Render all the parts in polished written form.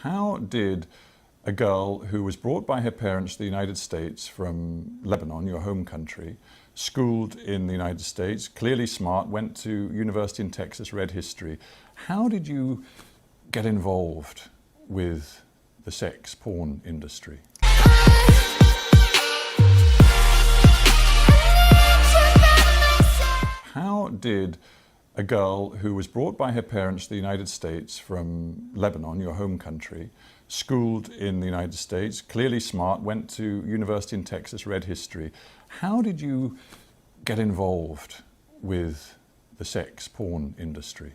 How did a girl who was brought by her parents to the United States from Lebanon, your home country, schooled in the United States, clearly smart, went to university in Texas, read history, how did you get involved with the sex porn industry? How did a girl who was brought by her parents to the United States from Lebanon, your home country, schooled in the United States, clearly smart, went to university in Texas, read history, how did you get involved with the sex porn industry?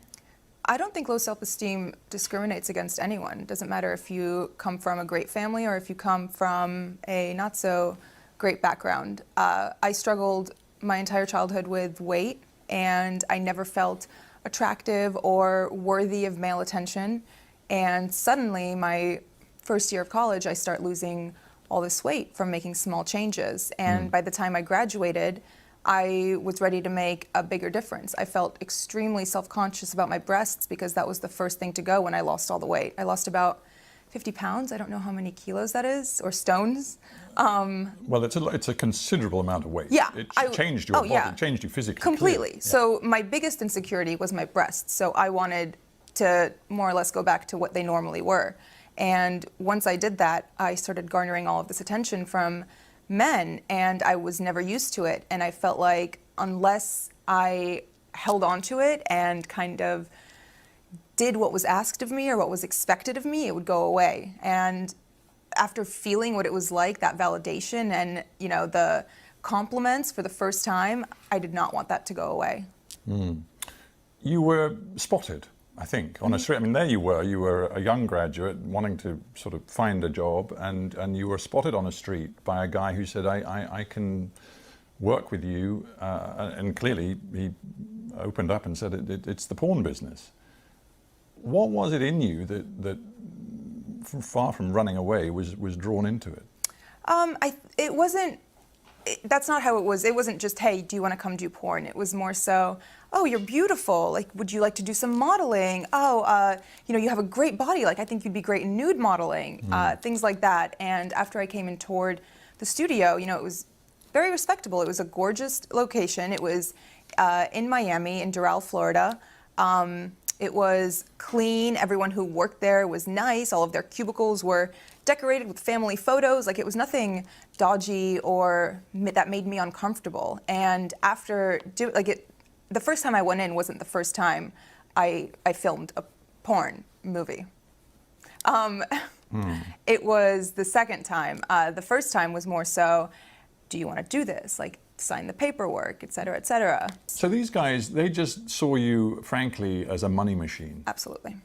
I don't think low self-esteem discriminates against anyone. It doesn't matter if you come from a great family or if you come from a not so great background. I struggled my entire childhood with weight, and I never felt attractive or worthy of male attention. And suddenly, my first year of college, I start losing all this weight from making small changes. And by the time I graduated, I was ready to make a bigger difference. I felt extremely self-conscious about my breasts because that was the first thing to go when I lost all the weight. I lost about 50 pounds. I don't know how many kilos that is, or stones. Well, it's a considerable amount of weight. Yeah. It changed your body, it changed you physically. Completely. Yeah. So my biggest insecurity was my breasts. So I wanted to more or less go back to what they normally were. And once I did that, I started garnering all of this attention from men, and I was never used to it. And I felt like unless I held on to it and kind of did what was asked of me or what was expected of me, it would go away. And after feeling what it was like, that validation and, you know, the compliments for the first time, I did not want that to go away. You were spotted, I think, on a street. I mean, there you were a young graduate wanting to sort of find a job, and you were spotted on a street by a guy who said, I can work with you, and clearly he opened up and said, it's the porn business. What was it in you that far from running away, was drawn into it? It wasn't, that's not how it was. It wasn't just, hey, do you want to come do porn? It was more so, oh, you're beautiful. Like, would you like to do some modeling? Oh, you know, you have a great body. Like, I think you'd be great in nude modeling, things like that. And after I came and toured the studio, you know, it was very respectable. It was a gorgeous location. It was in Miami, in Doral, Florida. It was clean. Everyone who worked there was nice. All of their cubicles were decorated with family photos. Like, it was nothing dodgy or that made me uncomfortable. And after the first time I went in wasn't the first time I filmed a porn movie. It was the second time. The first time was more so, do you want to do this? Like, sign the paperwork, et cetera, et cetera. So these guys, they just saw you, frankly, as a money machine. Absolutely.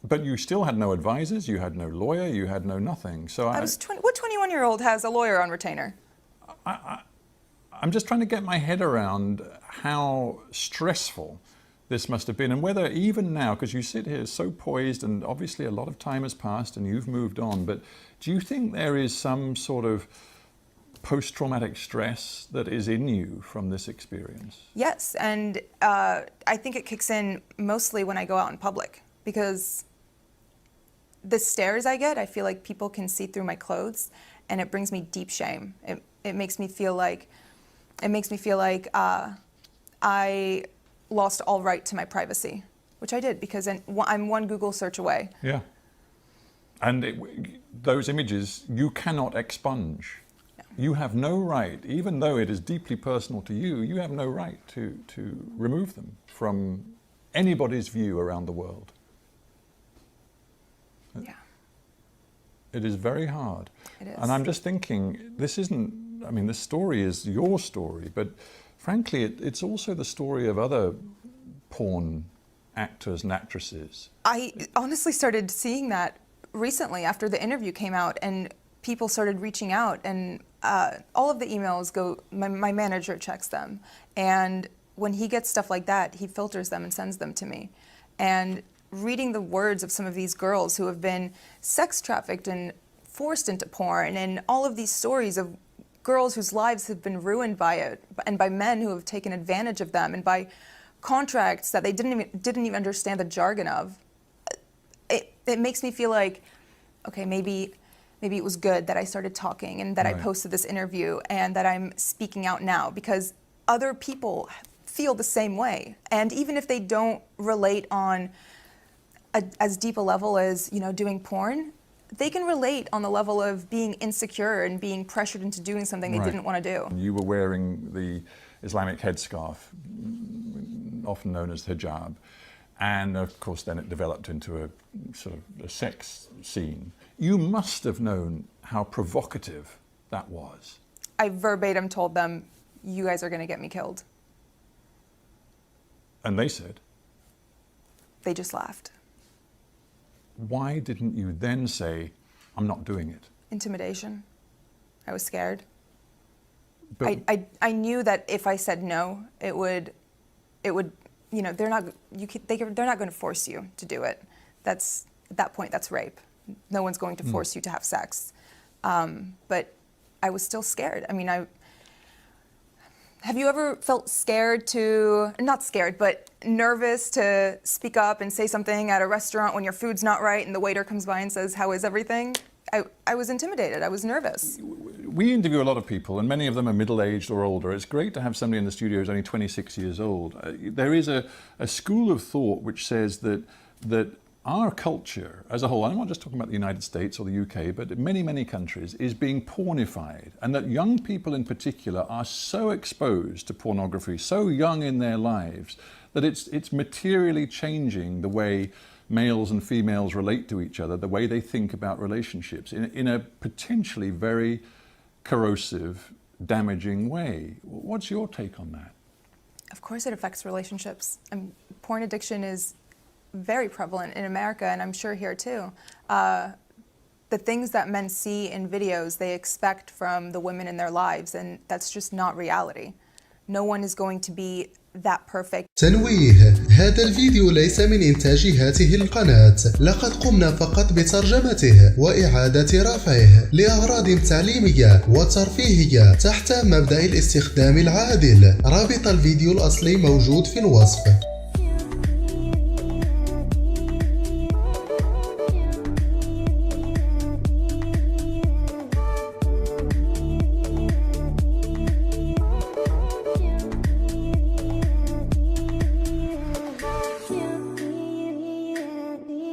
But you still had no advisors, you had no lawyer, you had no nothing. So what 21-year-old has a lawyer on retainer? I'm just trying to get my head around how stressful this must have been, and whether even now, because you sit here so poised, and obviously a lot of time has passed and you've moved on, but do you think there is some sort of post-traumatic stress that is in you from this experience? Yes, and I think it kicks in mostly when I go out in public, because the stares I get, I feel like people can see through my clothes, and it brings me deep shame. It makes me feel like I lost all right to my privacy, which I did, because I'm one Google search away. Yeah, and those images you cannot expunge. You have no right, even though it is deeply personal to you, you have no right to remove them from anybody's view around the world. Yeah. It is very hard. It is. And I'm just thinking, this isn't, I mean, this story is your story, but frankly, it's also the story of other porn actors and actresses. I honestly started seeing that recently after the interview came out, and people started reaching out, and all of the emails go, my manager checks them. And when he gets stuff like that, he filters them and sends them to me. And reading the words of some of these girls who have been sex trafficked and forced into porn, and all of these stories of girls whose lives have been ruined by it, and by men who have taken advantage of them, and by contracts that they didn't even understand the jargon of. it makes me feel like, okay, maybe it was good that I started talking and that I posted this interview and that I'm speaking out now, because other people feel the same way. And even if they don't relate on as deep a level as, you know, doing porn, they can relate on the level of being insecure and being pressured into doing something they didn't want to do. You were wearing the Islamic headscarf, often known as hijab, and of course then it developed into a sort of a sex scene. You must have known how provocative that was. I verbatim told them, you guys are going to get me killed. And they said? They just laughed. Why didn't you then say, I'm not doing it? Intimidation. I was scared. But I knew that if I said no, it would, you know, they're not going to force you to do it. At that point, that's rape. No one's going to force you to have sex. But I was still scared. I mean, have you ever felt scared not scared, but nervous to speak up and say something at a restaurant when your food's not right and the waiter comes by and says, how is everything? I was intimidated. I was nervous. We interview a lot of people, and many of them are middle-aged or older. It's great to have somebody in the studio who's only 26 years old. There is a school of thought which says that our culture as a whole, I'm not just talking about the United States or the UK, but many, many countries, is being pornified, and that young people in particular are so exposed to pornography, so young in their lives, that it's materially changing the way males and females relate to each other, the way they think about relationships in a potentially very corrosive, damaging way. What's your take on that? Of course it affects relationships. Porn addiction is very prevalent in America, and I'm sure here too. The things that men see in videos, they expect from the women in their lives, and that's just not reality. No one is going to be that perfect. تنويه: هذا الفيديو ليس من إنتاج هذه القناة، لقد قمنا فقط بترجمته وإعادة رفعه لأغراض تعليمية وترفيهية تحت مبدأ الاستخدام العادل. رابط الفيديو الأصلي موجود في الوصف.